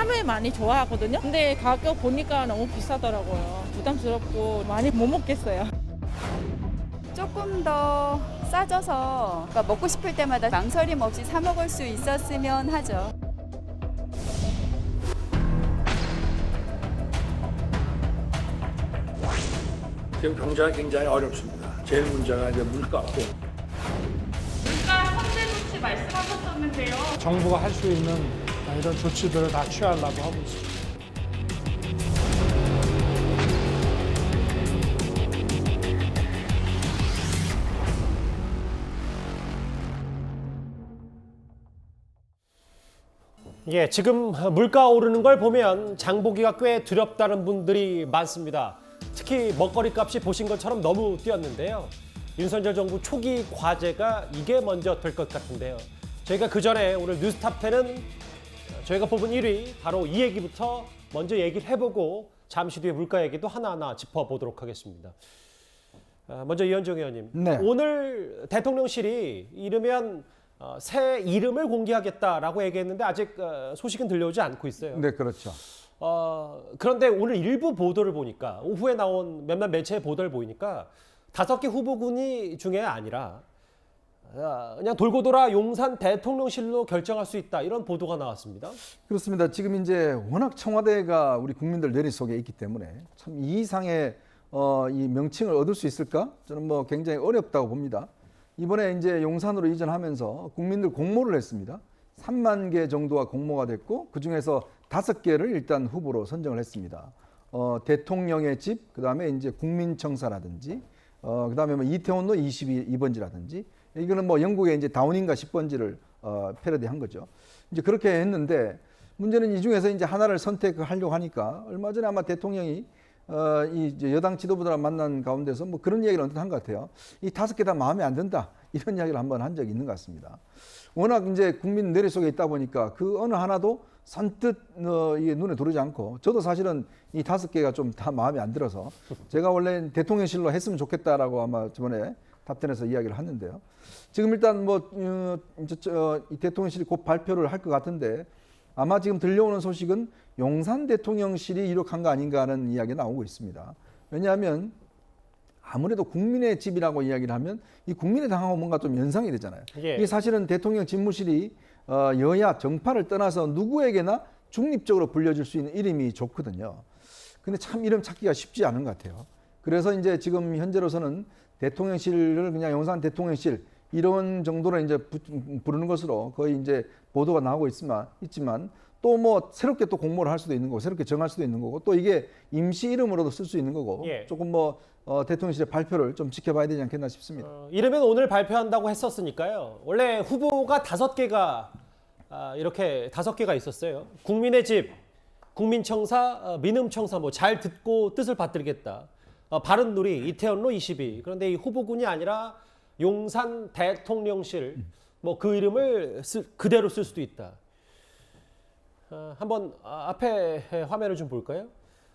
하루에 많이 좋아하거든요. 근데 가격 보니까 너무 비싸더라고요. 부담스럽고 많이 못 먹겠어요. 조금 더 싸져서 그러니까 먹고 싶을 때마다 망설임 없이 사 먹을 수 있었으면 하죠. 지금 경제가 굉장히 어렵습니다. 제일 문제가 이제 물가고. 물가 현재 조치 말씀하셨었는데요. 정부가 할 수 있는 이런 조치들을 다 취하려고 하고 있습니다. 예, 지금 물가 오르는 걸 보면 장보기가 꽤 두렵다는 분들이 많습니다. 특히 먹거리 값이 보신 것처럼 너무 뛰었는데요. 윤석열 정부 초기 과제가 이게 먼저 될 것 같은데요. 저희가 그 전에 오늘 뉴스탑10은 저희가 뽑은 1위 바로 이 얘기부터 먼저 얘기를 해보고 잠시 뒤에 물가 얘기도 하나하나 짚어보도록 하겠습니다. 먼저 이현정 의원님, 네. 오늘 대통령실이 이르면 새 이름을 공개하겠다라고 얘기했는데 아직 소식은 들려오지 않고 있어요. 네, 그렇죠. 그런데 오늘 일부 보도를 보니까 오후에 나온 몇몇 매체의 보도를 보니까 5개 후보군이 중에 아니라 그냥 돌고 돌아 용산 대통령실로 결정할 수 있다 이런 보도가 나왔습니다. 그렇습니다. 지금 이제 워낙 청와대가 우리 국민들 내리 속에 있기 때문에 참 이 이상의 이 명칭을 얻을 수 있을까? 저는 뭐 굉장히 어렵다고 봅니다. 이번에 이제 용산으로 이전하면서 국민들 공모를 했습니다. 3만 개 정도가 공모가 됐고 그 중에서 5개를 일단 후보로 선정을 했습니다. 대통령의 집, 그다음에 이제 국민청사라든지, 그다음에 뭐 이태원로 22번지라든지, 이거는 뭐 영국의 이제 다운인가 10번지를 패러디한 거죠. 이제 그렇게 했는데 문제는 이 중에서 이제 하나를 선택하려고 하니까 얼마 전에 아마 대통령이 이 이제 여당 지도부들과 만난 가운데서 뭐 그런 이야기를 언뜻 한 것 같아요. 이 5개 다 마음에 안 든다 이런 이야기를 한번 한 적이 있는 것 같습니다. 워낙 이제 국민 내리 속에 있다 보니까 그 어느 하나도 선뜻 이게 눈에 들어오지 않고 저도 사실은 이 5개가 좀 다 마음에 안 들어서 제가 원래 대통령실로 했으면 좋겠다라고 아마 저번에 답변에서 이야기를 했는데요. 지금 일단 뭐 이 대통령실이 곧 발표를 할 것 같은데 아마 지금 들려오는 소식은 용산 대통령실이 이룩한 거 아닌가 하는 이야기가 나오고 있습니다. 왜냐하면 아무래도 국민의 집이라고 이야기를 하면 이 국민의 당하고 뭔가 좀 연상이 되잖아요. 예. 이게 사실은 대통령 집무실이 여야 정파를 떠나서 누구에게나 중립적으로 불려질 수 있는 이름이 좋거든요. 근데 참 이름 찾기가 쉽지 않은 것 같아요. 그래서 이제 지금 현재로서는 대통령실을 그냥 용산 대통령실 이런 정도로 이제 부르는 것으로 거의 이제 보도가 나오고 있지만 또 뭐 새롭게 또 공모를 할 수도 있는 거고 새롭게 정할 수도 있는 거고 또 이게 임시 이름으로도 쓸 수 있는 거고 예. 조금 뭐 대통령실의 발표를 좀 지켜봐야 되지 않겠나 싶습니다. 이르면 오늘 발표한다고 했었으니까요. 원래 후보가 5개가 이렇게 5개가 있었어요. 국민의 집, 국민청사, 민음청사 뭐 잘 듣고 뜻을 받들겠다. 바른누리, 이태원로 22. 그런데 이 후보군이 아니라 용산 대통령실 뭐 그 이름을 그대로 쓸 수도 있다. 한번 앞에 화면을 좀 볼까요?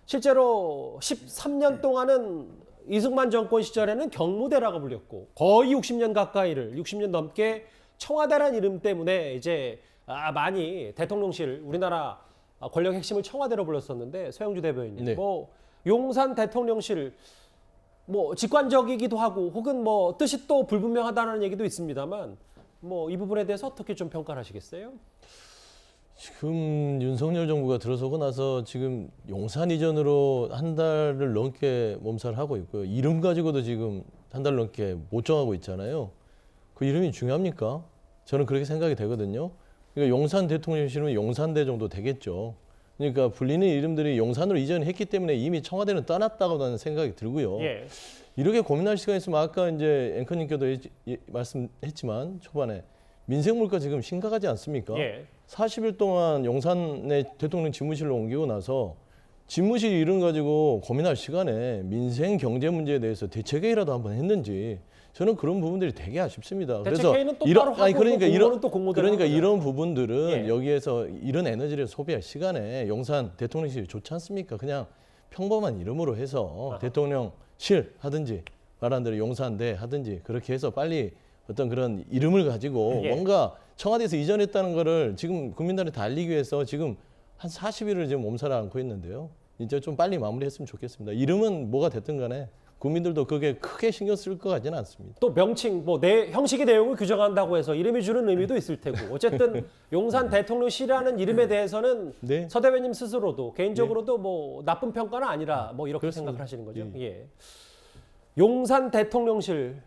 실제로 13년 동안은 이승만 정권 시절에는 경무대라고 불렸고 거의 60년 넘게 청와대라는 이름 때문에 이제 많이 대통령실 우리나라 권력 핵심을 청와대로 불렀었는데 서영주 대변인 네. 뭐 용산 대통령실 뭐 직관적이기도 하고 혹은 뭐 뜻이 또 불분명하다는 얘기도 있습니다만 뭐 이 부분에 대해서 어떻게 좀 평가를 하시겠어요? 지금 윤석열 정부가 들어서고 나서 지금 용산 이전으로 한 달을 넘게 몸살을 하고 있고요. 이름 가지고도 지금 한 달 넘게 못 정하고 있잖아요. 그 이름이 중요합니까? 저는 그렇게 생각이 되거든요. 그러니까 용산 대통령실은 용산대 정도 되겠죠. 그러니까 불리는 이름들이 용산으로 이전했기 때문에 이미 청와대는 떠났다고 하는 생각이 들고요. 예. 이렇게 고민할 시간이 있으면 아까 이제 앵커님께도 말씀했지만 초반에 민생 물가 지금 심각하지 않습니까? 예. 40일 동안 용산의 대통령 집무실로 옮기고 나서 집무실 이름 가지고 고민할 시간에 민생 경제 문제에 대해서 대책회의라도 한번 했는지 저는 그런 부분들이 되게 아쉽습니다. 대책회의는 똑바로 하고 공모는 또 공모대로 그러니까 하고요. 이런 부분들은 예. 여기에서 이런 에너지를 소비할 시간에 용산 대통령실이 좋지 않습니까? 그냥 평범한 이름으로 해서 대통령실 하든지 말한 대로 용산대 하든지 그렇게 해서 빨리 어떤 그런 이름을 가지고 예. 뭔가 청와대에서 이전했다는 거를 지금 국민들한테 다 알리기 위해서 지금 한 40일을 지금 몸살을 앓고 있는데요. 이제 좀 빨리 마무리했으면 좋겠습니다. 이름은 뭐가 됐든 간에 국민들도 그게 크게 신경 쓸 것 같지는 않습니다. 또 명칭, 형식의 내용을 규정한다고 해서 이름이 주는 의미도 있을 테고 어쨌든 용산 대통령실이라는 이름에 대해서는 네. 서 대변인 스스로도 개인적으로도 뭐 나쁜 평가는 아니라 뭐 이렇게 그렇습니다. 생각을 하시는 거죠. 예. 예. 용산 대통령실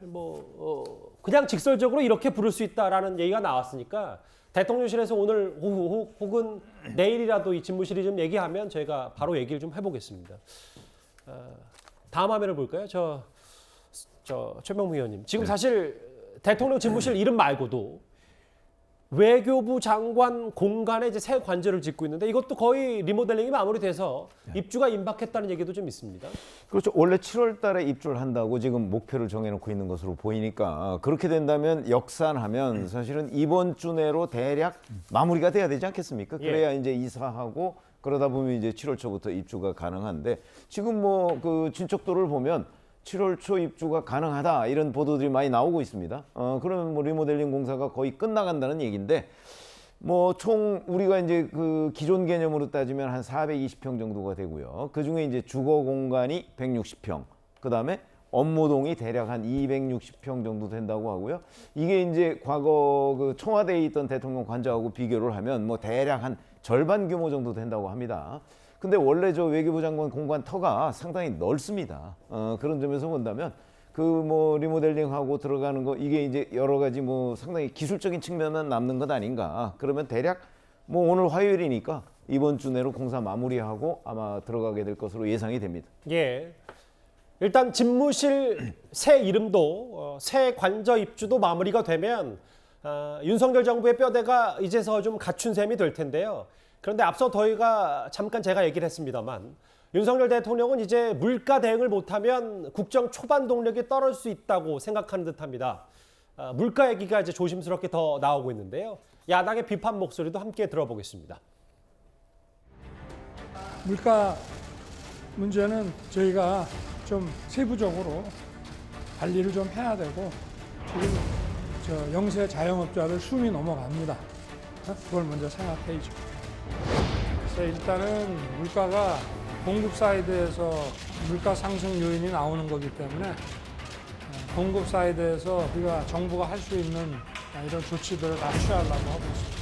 그냥 직설적으로 이렇게 부를 수 있다라는 얘기가 나왔으니까 대통령실에서 오늘 오후 혹은 내일이라도 이 집무실이 좀 얘기하면 저희가 바로 얘기를 좀 해보겠습니다. 다음 화면을 볼까요? 저 최명무 의원님. 지금 사실 대통령 집무실 이름 말고도 외교부 장관 공간에 이제 새 관저를 짓고 있는데 이것도 거의 리모델링이 마무리돼서 입주가 임박했다는 얘기도 좀 있습니다. 그렇죠. 원래 7월 달에 입주를 한다고 지금 목표를 정해놓고 있는 것으로 보이니까 그렇게 된다면 역산하면 사실은 이번 주 내로 대략 마무리가 돼야 되지 않겠습니까? 그래야 이제 이사하고 그러다 보면 이제 7월 초부터 입주가 가능한데 지금 뭐 그 진척도를 보면 7월 초 입주가 가능하다 이런 보도들이 많이 나오고 있습니다. 그러면 뭐 리모델링 공사가 거의 끝나간다는 얘기인데 뭐 총 우리가 이제 그 기존 개념으로 따지면 한 420평 정도가 되고요. 그 중에 이제 주거 공간이 160평, 그 다음에 업무동이 대략 한 260평 정도 된다고 하고요. 이게 이제 과거 그 청와대에 있던 대통령 관저하고 비교를 하면 뭐 대략 한 절반 규모 정도 된다고 합니다. 근데 원래 저 외교부 장관 공간 터가 상당히 넓습니다. 그런 점에서 본다면 그 뭐 리모델링하고 들어가는 거 이게 이제 여러 가지 뭐 상당히 기술적인 측면만 남는 것 아닌가. 그러면 대략 뭐 오늘 화요일이니까 이번 주 내로 공사 마무리하고 아마 들어가게 될 것으로 예상이 됩니다. 예. 일단 집무실 새 이름도 새 관저 입주도 마무리가 되면 윤석열 정부의 뼈대가 이제서 좀 갖춘 셈이 될 텐데요. 그런데 앞서 저희가 잠깐 제가 얘기를 했습니다만 윤석열 대통령은 이제 물가 대응을 못하면 국정 초반 동력이 떨어질 수 있다고 생각하는 듯합니다. 물가 얘기가 이제 조심스럽게 더 나오고 있는데요. 야당의 비판 목소리도 함께 들어보겠습니다. 물가 문제는 저희가 좀 세부적으로 관리를 좀 해야 되고 지금 저 영세 자영업자들 숨이 넘어갑니다. 그걸 먼저 생각해야죠. 그래서 일단은 물가가 공급 사이드에서 물가 상승 요인이 나오는 거기 때문에 공급 사이드에서 우리가 정부가 할 수 있는 이런 조치들을 다 취하려고 하고 있습니다.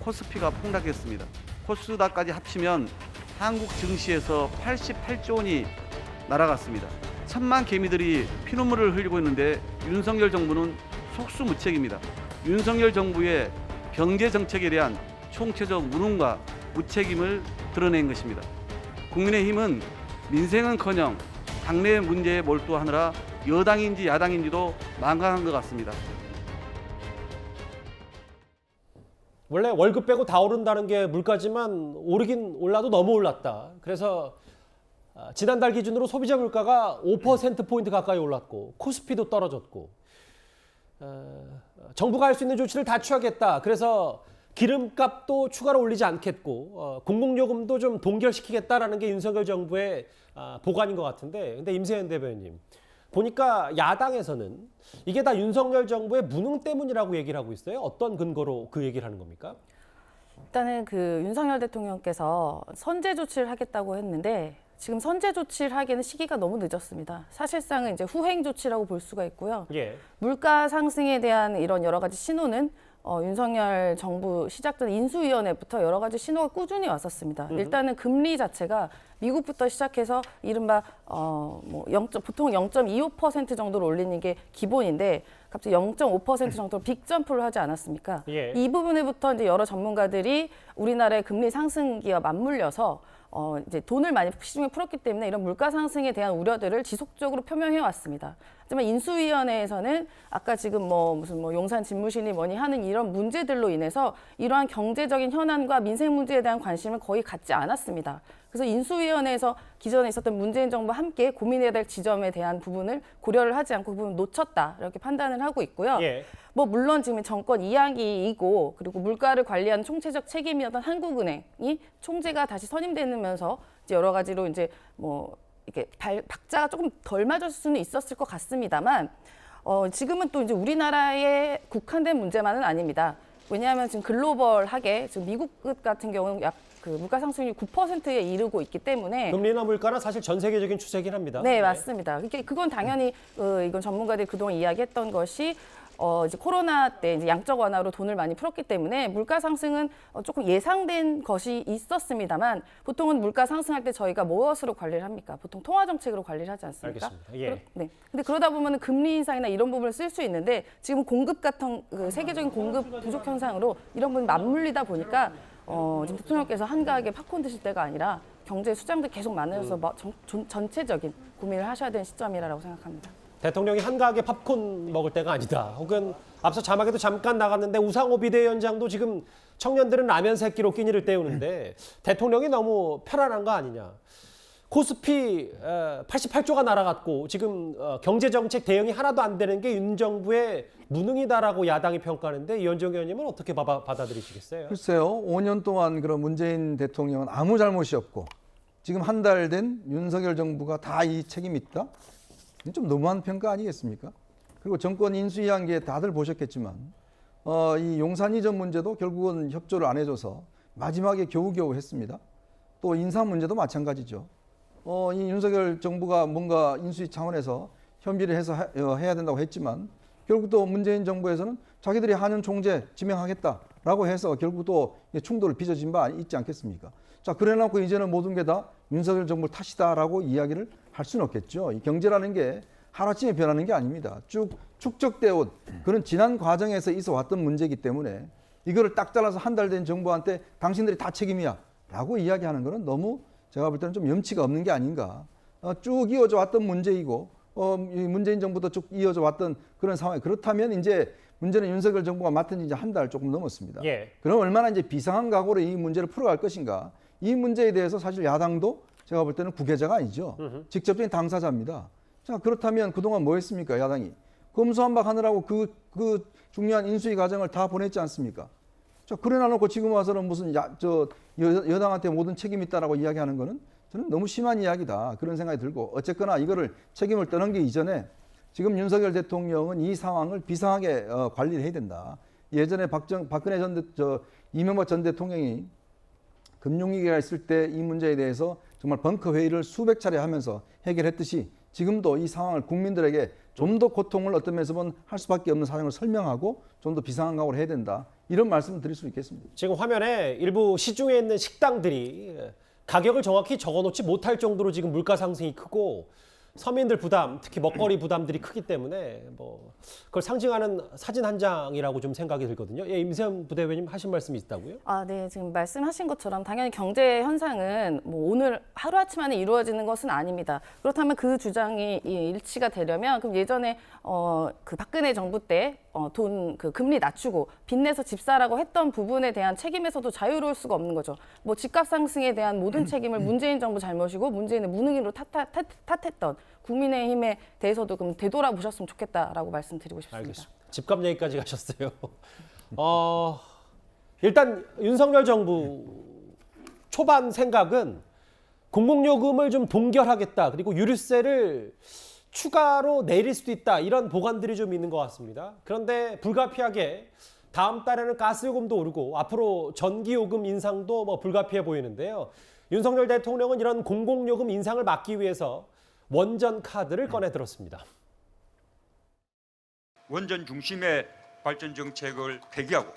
코스피가 폭락했습니다. 코스닥까지 합치면 한국 증시에서 88조 원이 날아갔습니다. 천만 개미들이 피눈물을 흘리고 있는데 윤석열 정부는 속수무책입니다. 윤석열 정부의 경제 정책에 대한 총체적 무능과 무책임을 드러낸 것입니다. 국민의힘은 민생은커녕 당내 문제에 몰두하느라 여당인지 야당인지도 망각한 것 같습니다. 원래 월급 빼고 다 오른다는 게 물가지만 오르긴 올라도 너무 올랐다. 그래서 지난달 기준으로 소비자 물가가 5%포인트 가까이 올랐고 코스피도 떨어졌고 정부가 할 수 있는 조치를 다 취하겠다. 그래서 기름값도 추가로 올리지 않겠고 공공요금도 좀 동결시키겠다라는 게 윤석열 정부의 보관인 것 같은데 근데 임세현 대변인님 보니까 야당에서는 이게 다 윤석열 정부의 무능 때문이라고 얘기를 하고 있어요. 어떤 근거로 그 얘기를 하는 겁니까? 일단은 그 윤석열 대통령께서 선제 조치를 하겠다고 했는데 지금 선제 조치를 하기에는 시기가 너무 늦었습니다. 사실상은 이제 후행 조치라고 볼 수가 있고요. 예. 물가 상승에 대한 이런 여러 가지 신호는 윤석열 정부 시작 전 인수위원회부터 여러 가지 신호가 꾸준히 왔었습니다. 일단은 금리 자체가 미국부터 시작해서 이른바 보통 0.25% 정도로 올리는 게 기본인데 갑자기 0.5% 정도로 빅점프를 하지 않았습니까? 예. 이 부분에부터 이제 여러 전문가들이 우리나라의 금리 상승기와 맞물려서 이제 돈을 많이 시중에 풀었기 때문에 이런 물가 상승에 대한 우려들을 지속적으로 표명해 왔습니다. 하지만 인수위원회에서는 아까 지금 무슨 용산 집무실이 뭐니 하는 이런 문제들로 인해서 이러한 경제적인 현안과 민생 문제에 대한 관심을 거의 갖지 않았습니다. 그래서 인수위원회에서 기존에 있었던 문재인 정부와 함께 고민해야 될 지점에 대한 부분을 고려를 하지 않고 그 부분을 놓쳤다 이렇게 판단을 하고 있고요. 예. 물론 지금 정권 이야기이고 그리고 물가를 관리하는 총체적 책임이었던 한국은행이 총재가 다시 선임되면서 이제 여러 가지로 이제 이렇게 박자가 조금 덜 맞을 수는 있었을 것 같습니다만 지금은 또 이제 우리나라에 국한된 문제만은 아닙니다. 왜냐하면 지금 글로벌하게 지금 미국 같은 경우는 약 그 물가 상승률 9%에 이르고 있기 때문에 금리나 물가는 사실 전 세계적인 추세긴 합니다. 네, 맞습니다. 그건 당연히 이건 전문가들이 그동안 이야기했던 것이 이제 코로나 때 이제 양적 완화로 돈을 많이 풀었기 때문에 물가 상승은 조금 예상된 것이 있었습니다만 보통은 물가 상승할 때 저희가 무엇으로 관리를 합니까? 보통 통화 정책으로 관리를 하지 않습니까? 알겠습니다. 예. 네. 근데 그러다 보면은 금리 인상이나 이런 부분을 쓸 수 있는데 지금 공급 같은 그 세계적인 공급 부족 현상으로 이런 부분이 맞물리다 보니까 지금 대통령께서 한가하게 팝콘 드실 때가 아니라 경제 수장들 계속 많아져서 전체적인 고민을 하셔야 되는 시점이라고 생각합니다. 대통령이 한가하게 팝콘 먹을 때가 아니다. 혹은 앞서 자막에도 잠깐 나갔는데 우상호 비대위원장도 지금 청년들은 라면 새끼로 끼니를 때우는데 대통령이 너무 편안한 거 아니냐. 코스피 88조가 날아갔고 지금 경제정책 대응이 하나도 안 되는 게 윤 정부의 무능이다라고 야당이 평가하는데 이현정 의원님은 어떻게 받아들이시겠어요? 글쎄요. 5년 동안 그런 문재인 대통령은 아무 잘못이 없고 지금 한 달 된 윤석열 정부가 다 이 책임이 있다? 좀 너무한 평가 아니겠습니까? 그리고 정권 인수위한 게 다들 보셨겠지만 이 용산 이전 문제도 결국은 협조를 안 해줘서 마지막에 겨우겨우 했습니다. 또 인사 문제도 마찬가지죠. 이 윤석열 정부가 뭔가 인수위 차원에서 협의를 해서 해야 된다고 했지만 결국 또 문재인 정부에서는 자기들이 한윤 총재 지명하겠다라고 해서 결국 또 충돌을 빚어진 바 있지 않겠습니까? 자, 그래놓고 이제는 모든 게 다 윤석열 정부 탓이다라고 이야기를 할 수는 없겠죠. 이 경제라는 게 하루아침에 변하는 게 아닙니다. 쭉 축적되어 온 그런 지난 과정에서 있어 왔던 문제이기 때문에 이거를 딱 잘라서 한 달 된 정부한테 당신들이 다 책임이야 라고 이야기하는 거는 너무 제가 볼 때는 좀 염치가 없는 게 아닌가. 쭉 이어져 왔던 문제이고 이 문재인 정부도 쭉 이어져 왔던 그런 상황. 그렇다면 이제 문제는 윤석열 정부가 맡은 지 이제 한 달 조금 넘었습니다. 예. 그럼 얼마나 이제 비상한 각오로 이 문제를 풀어갈 것인가. 이 문제에 대해서 사실 야당도 제가 볼 때는 구계자가 아니죠. 직접적인 당사자입니다. 자, 그렇다면 그동안 뭐 했습니까, 야당이? 검수완박 하느라고 그 중요한 인수위 과정을 다 보냈지 않습니까? 자, 그래 놔놓고 지금 와서는 무슨 여당한테 모든 책임이 있다라고 이야기하는 거는 저는 너무 심한 이야기다. 그런 생각이 들고 어쨌거나 이거를 책임을 떠넘기기 이전에 지금 윤석열 대통령은 이 상황을 비상하게 관리를 해야 된다. 예전에 박근혜 이명박 전 대통령이 금융위기가 있을 때 이 문제에 대해서 정말 벙커 회의를 수백 차례 하면서 해결했듯이 지금도 이 상황을 국민들에게 좀 더 고통을 어떤 면에서는 할 수밖에 없는 사정을 설명하고 좀 더 비상한 각오를 해야 된다. 이런 말씀을 드릴 수 있겠습니다. 지금 화면에 일부 시중에 있는 식당들이 가격을 정확히 적어놓지 못할 정도로 지금 물가 상승이 크고 서민들 부담, 특히 먹거리 부담들이 크기 때문에 뭐 그걸 상징하는 사진 한 장이라고 좀 생각이 들거든요. 예, 임세현 부대변인 하신 말씀이 있다고요? 네. 지금 말씀하신 것처럼 당연히 경제 현상은 뭐 오늘 하루아침 만에 이루어지는 것은 아닙니다. 그렇다면 그 주장이 일치가 되려면 그럼 예전에 그 박근혜 정부 때 그 금리 낮추고 빚내서 집 사라고 했던 부분에 대한 책임에서도 자유로울 수가 없는 거죠. 뭐 집값 상승에 대한 모든 책임을 문재인 정부 잘못이고 문재인의 무능으로 탓했던 국민의힘에 대해서도 그럼 되돌아보셨으면 좋겠다라고 말씀드리고 싶습니다. 알겠습니다. 집값 얘기까지 가셨어요. 일단 윤석열 정부 초반 생각은 공공요금을 좀 동결하겠다. 그리고 유류세를 추가로 내릴 수도 있다. 이런 보관들이 좀 있는 것 같습니다. 그런데 불가피하게 다음 달에는 가스요금도 오르고 앞으로 전기요금 인상도 뭐 불가피해 보이는데요. 윤석열 대통령은 이런 공공요금 인상을 막기 위해서 원전 카드를 꺼내 들었습니다. 원전 중심의 발전 정책을 폐기하고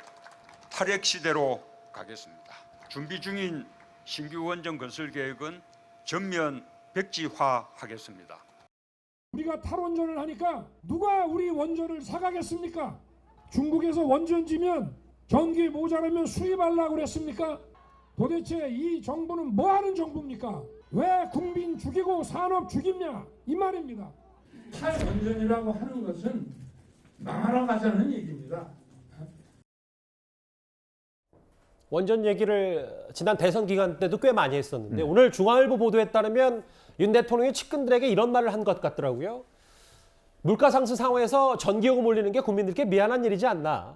탈핵 시대로 가겠습니다. 준비 중인 신규 원전 건설 계획은 전면 백지화하겠습니다. 우리가 탈원전을 하니까 누가 우리 원전을 사가겠습니까? 중국에서 원전 지면 전기 모자라면 수입하려고 그랬습니까? 도대체 이 정부는 뭐 하는 정부입니까? 왜 국민 죽이고 산업 죽이냐 이 말입니다. 탈원전이라고 하는 것은 망하러 가자는 얘기입니다. 원전 얘기를 지난 대선 기간 때도 꽤 많이 했었는데 오늘 중앙일보 보도에 따르면 윤 대통령이 측근들에게 이런 말을 한 것 같더라고요. 물가 상승 상황에서 전기요금 올리는 게 국민들께 미안한 일이지 않나.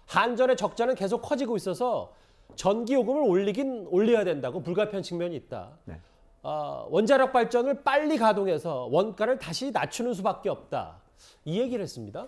한전의 적자는 계속 커지고 있어서 전기요금을 올려야 된다고 불가피한 측면이 있다. 원자력 발전을 빨리 가동해서 원가를 다시 낮추는 수밖에 없다. 이 얘기를 했습니다.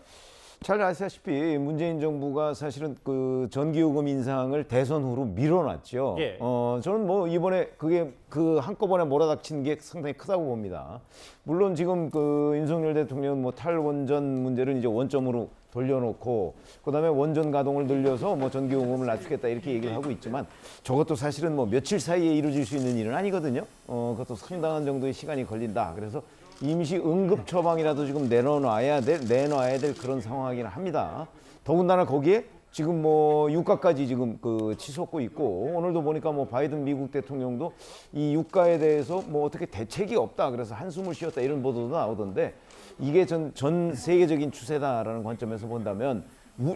잘 아시다시피 문재인 정부가 사실은 그 전기요금 인상을 대선 후로 밀어놨죠. 예. 저는 뭐 이번에 그게 그 한꺼번에 몰아닥친 게 상당히 크다고 봅니다. 물론 지금 그 윤석열 대통령은 뭐 탈원전 문제를 이제 원점으로 돌려놓고 그다음에 원전 가동을 늘려서 뭐 전기요금을 낮추겠다 이렇게 얘기를 하고 있지만 저것도 사실은 뭐 며칠 사이에 이루어질 수 있는 일은 아니거든요. 그것도 상당한 정도의 시간이 걸린다. 그래서 임시 응급 처방이라도 지금 내놔야 될 그런 상황이긴 합니다. 더군다나 거기에 지금 뭐 유가까지 지금 그 치솟고 있고 오늘도 보니까 뭐 바이든 미국 대통령도 이 유가에 대해서 뭐 어떻게 대책이 없다 그래서 한숨을 쉬었다 이런 보도도 나오던데 이게 전 세계적인 추세다라는 관점에서 본다면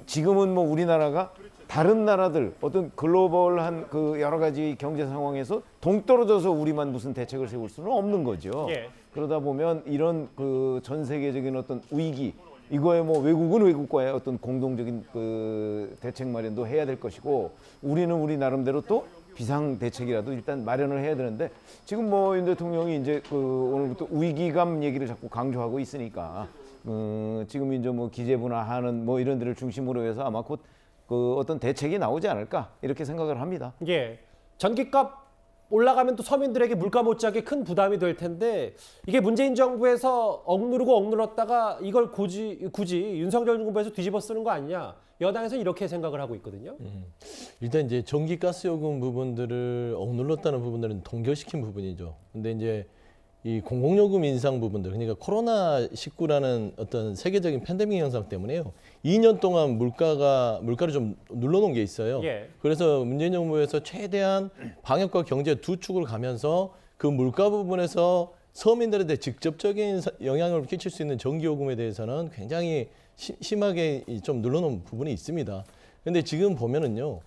지금은 뭐 우리나라가 다른 나라들 어떤 글로벌한 그 여러 가지 경제 상황에서 동떨어져서 우리만 무슨 대책을 세울 수는 없는 거죠. 예. 그러다 보면 이런 그 전 세계적인 어떤 위기 이거에 뭐 외국은 외국과의 어떤 공동적인 그 대책 마련도 해야 될 것이고 우리는 우리 나름대로 또 비상 대책이라도 일단 마련을 해야 되는데 지금 뭐 윤 대통령이 이제 그 오늘부터 위기감 얘기를 자꾸 강조하고 있으니까 지금 이제 뭐 기재부나 뭐 이런 데를 중심으로 해서 아마 곧 그 어떤 대책이 나오지 않을까 이렇게 생각을 합니다. 예. 전기값 올라가면 또 서민들에게 물가 못지않게 큰 부담이 될 텐데 이게 문재인 정부에서 억눌렀다가 이걸 굳이 윤석열 정부에서 뒤집어 쓰는 거 아니냐. 여당에서 이렇게 생각을 하고 있거든요. 일단 이제 전기가스요금 부분들을 억눌렀다는 부분들은 동결시킨 부분이죠. 근데 이제 이 공공요금 인상 부분들, 그러니까 코로나19라는 어떤 세계적인 팬데믹 현상 때문에요. 2년 동안 물가를 좀 눌러놓은 게 있어요. 예. 그래서 문재인 정부에서 최대한 방역과 경제 두 축을 가면서 그 물가 부분에서 서민들한테 직접적인 영향을 끼칠 수 있는 전기요금에 대해서는 굉장히 심하게 좀 눌러놓은 부분이 있습니다. 근데 지금 보면은요.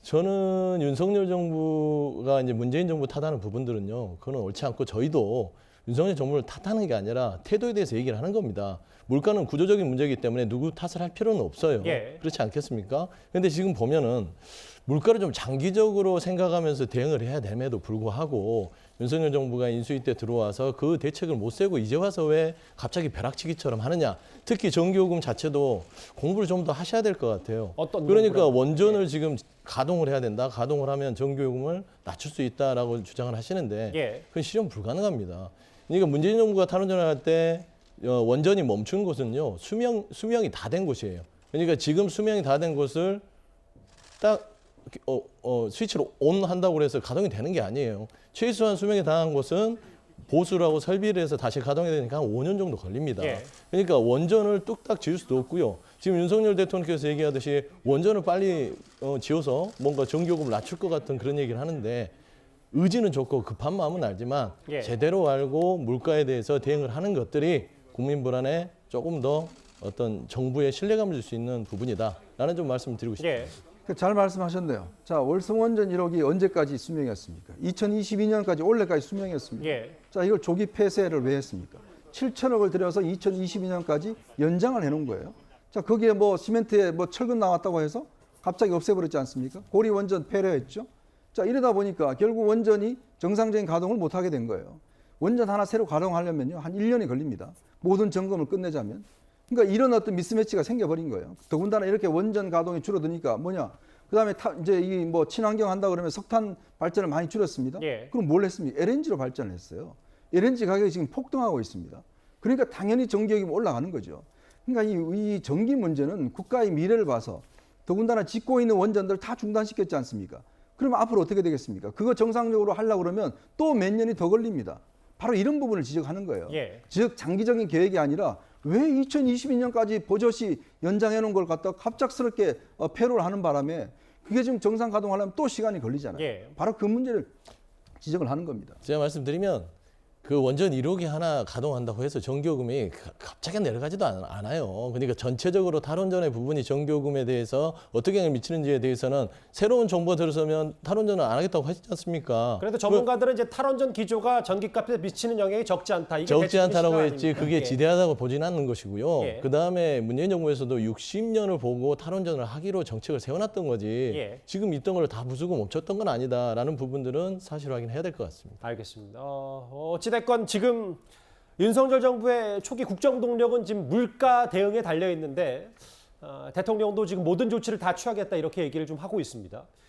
저는 윤석열 정부가 이제 문재인 정부 탓하는 부분들은요, 그건 옳지 않고 저희도 윤석열 정부를 탓하는 게 아니라 태도에 대해서 얘기를 하는 겁니다. 물가는 구조적인 문제이기 때문에 누구 탓을 할 필요는 없어요. 예. 그렇지 않겠습니까? 그런데 지금 보면은 물가를 좀 장기적으로 생각하면서 대응을 해야 됨에도 불구하고 윤석열 정부가 인수위 때 들어와서 그 대책을 못 세고 이제 와서 왜 갑자기 벼락치기처럼 하느냐. 특히 전기요금 자체도 공부를 좀 더 하셔야 될 것 같아요. 그러니까 원전을 지금 가동을 해야 된다. 가동을 하면 전기요금을 낮출 수 있다라고 주장을 하시는데 예. 그건 실현 불가능합니다. 그러니까 문재인 정부가 탈원전을 할 때 원전이 멈춘 곳은요. 수명이 다 된 곳이에요. 그러니까 지금 수명이 다 된 곳을 딱 스위치를 온 한다고 해서 가동이 되는 게 아니에요. 최소한 수명이 다한 곳은 보수를 하고 설비를 해서 다시 가동해야 되니까 한 5년 정도 걸립니다. 예. 그러니까 원전을 뚝딱 지을 수도 없고요. 지금 윤석열 대통령께서 얘기하듯이 원전을 빨리 지어서 뭔가 전기요금을 낮출 것 같은 그런 얘기를 하는데 의지는 좋고 급한 마음은 알지만 예. 제대로 알고 물가에 대해서 대응을 하는 것들이 국민 불안에 조금 더 어떤 정부의 신뢰감을 줄 수 있는 부분이다라는 좀 말씀을 드리고 싶습니다. 예. 잘 말씀하셨네요. 자, 월성원전 1호기 언제까지 수명이었습니까? 2022년까지 올해까지 수명이었습니다. 예. 자, 이걸 조기 폐쇄를 왜 했습니까? 7천억을 들여서 2022년까지 연장을 해놓은 거예요. 자, 거기에 뭐 시멘트에 뭐 철근 나왔다고 해서 갑자기 없애버렸지 않습니까? 고리 원전 폐쇄했죠. 자, 이러다 보니까 결국 원전이 정상적인 가동을 못하게 된 거예요. 원전 하나 새로 가동하려면요, 한 1년이 걸립니다. 모든 점검을 끝내자면. 그러니까 이런 어떤 미스매치가 생겨버린 거예요. 더군다나 이렇게 원전 가동이 줄어드니까 뭐냐? 그다음에 이제 이 뭐 친환경 한다 그러면 석탄 발전을 많이 줄였습니다. 예. 그럼 뭘 했습니까? LNG로 발전을 했어요. LNG 가격이 지금 폭등하고 있습니다. 그러니까 당연히 전기요금이 올라가는 거죠. 그러니까 이 전기 문제는 국가의 미래를 봐서 더군다나 짓고 있는 원전들 다 중단시켰지 않습니까? 그러면 앞으로 어떻게 되겠습니까? 그거 정상적으로 하려고 그러면 또 몇 년이 더 걸립니다. 바로 이런 부분을 지적하는 거예요. 예. 즉 장기적인 계획이 아니라 왜 2022년까지 버젓이 연장해 놓은 걸 갖다가 갑작스럽게 폐로를 하는 바람에 그게 지금 정상 가동하려면 또 시간이 걸리잖아요. 예. 바로 그 문제를 지적을 하는 겁니다. 제가 말씀드리면 그 원전 1호기 하나 가동한다고 해서 전기요금이 갑자기 내려가지도 않아요. 그러니까 전체적으로 탈원전의 부분이 전기요금에 대해서 어떻게 영향을 미치는지에 대해서는 새로운 정부가 들어서면 탈원전을 안 하겠다고 하지 않습니까? 그래도 전문가들은 이제 탈원전 기조가 전기값에 미치는 영향이 적지 않다. 이게 적지 대책의 않다라고 시가 했지 아닙니까? 그게 예. 지대하다고 보지는 않는 것이고요. 예. 그다음에 문재인 정부에서도 60년을 보고 탈원전을 하기로 정책을 세워놨던 거지 예. 지금 있던 걸 다 부수고 멈췄던 건 아니다라는 부분들은 사실 확인해야 될 것 같습니다. 알겠습니다. 어찌됐건 지금 윤석열 정부의 초기 국정 동력은 지금 물가 대응에 달려 있는데 대통령도 지금 모든 조치를 다 취하겠다 이렇게 얘기를 좀 하고 있습니다.